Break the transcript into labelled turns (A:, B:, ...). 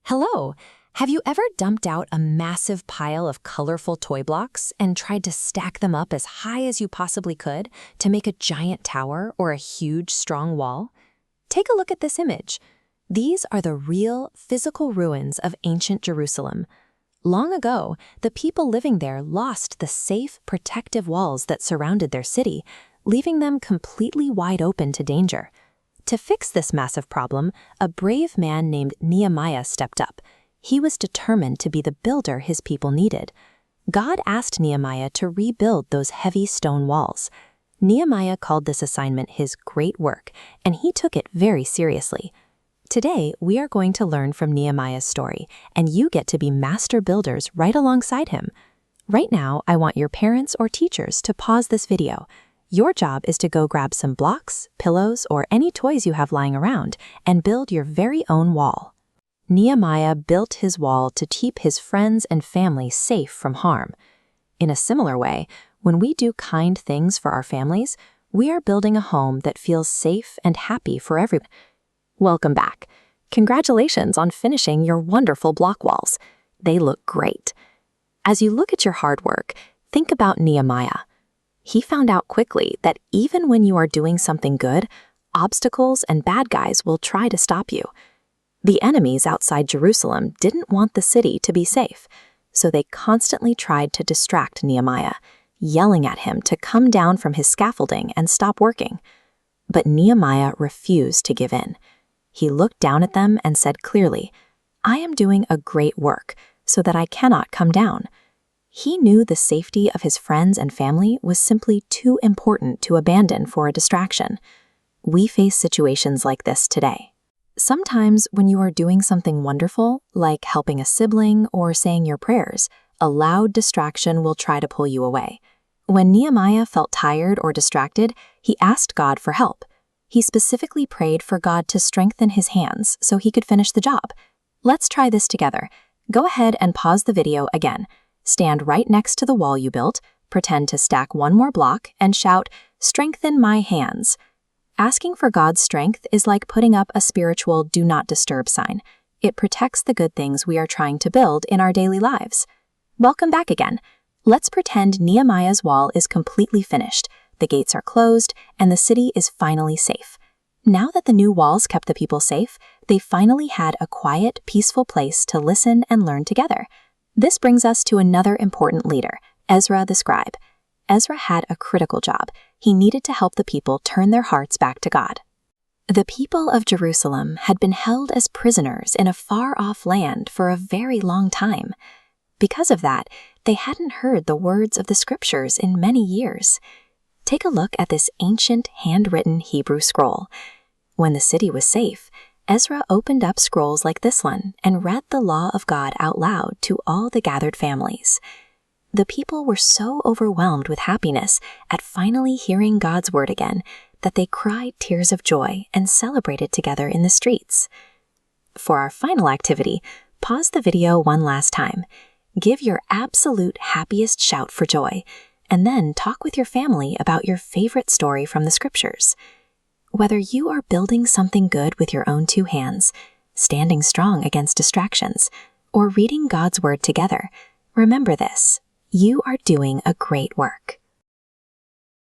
A: Hello! Have you ever dumped out a massive pile of colorful toy blocks and tried to stack them up as high as you possibly could to make a giant tower or a huge, strong wall? Take a look at this image. These are the real, physical ruins of ancient Jerusalem. Long ago, the people living there lost the safe, protective walls that surrounded their city, leaving them completely wide open to danger. To fix this massive problem, a brave man named Nehemiah stepped up. He was determined to be the builder his people needed. God asked Nehemiah to rebuild those heavy stone walls. Nehemiah called this assignment his great work, and he took it very seriously. Today, we are going to learn from Nehemiah's story, and you get to be master builders right alongside him. Right now, I want your parents or teachers to pause this video. Your job is to go grab some blocks, pillows, or any toys you have lying around and build your very own wall. Nehemiah built his wall to keep his friends and family safe from harm. In a similar way, when we do kind things for our families, we are building a home that feels safe and happy for everyone. Welcome back. Congratulations on finishing your wonderful block walls. They look great. As you look at your hard work, think about Nehemiah. He found out quickly that even when you are doing something good, obstacles and bad guys will try to stop you. The enemies outside Jerusalem didn't want the city to be safe, so they constantly tried to distract Nehemiah, yelling at him to come down from his scaffolding and stop working. But Nehemiah refused to give in. He looked down at them and said clearly, "I am doing a great work, so that I cannot come down." He knew the safety of his friends and family was simply too important to abandon for a distraction. We face situations like this today. Sometimes when you are doing something wonderful, like helping a sibling or saying your prayers, a loud distraction will try to pull you away. When Nehemiah felt tired or distracted, he asked God for help. He specifically prayed for God to strengthen his hands so he could finish the job. Let's try this together. Go ahead and pause the video again. Stand right next to the wall you built, pretend to stack one more block, and shout, "Strengthen my hands." Asking for God's strength is like putting up a spiritual do not disturb sign. It protects the good things we are trying to build in our daily lives. Welcome back again. Let's pretend Nehemiah's wall is completely finished, the gates are closed, and the city is finally safe. Now that the new walls kept the people safe, they finally had a quiet, peaceful place to listen and learn together. This brings us to another important leader, Ezra the scribe. Ezra had a critical job. He needed to help the people turn their hearts back to God. The people of Jerusalem had been held as prisoners in a far-off land for a very long time. Because of that, they hadn't heard the words of the scriptures in many years. Take a look at this ancient handwritten Hebrew scroll. When the city was safe, Ezra opened up scrolls like this one and read the law of God out loud to all the gathered families. The people were so overwhelmed with happiness at finally hearing God's word again that they cried tears of joy and celebrated together in the streets. For our final activity, pause the video one last time. Give your absolute happiest shout for joy, and then talk with your family about your favorite story from the scriptures. Whether you are building something good with your own two hands, standing strong against distractions, or reading God's word together, remember this: you are doing a great work.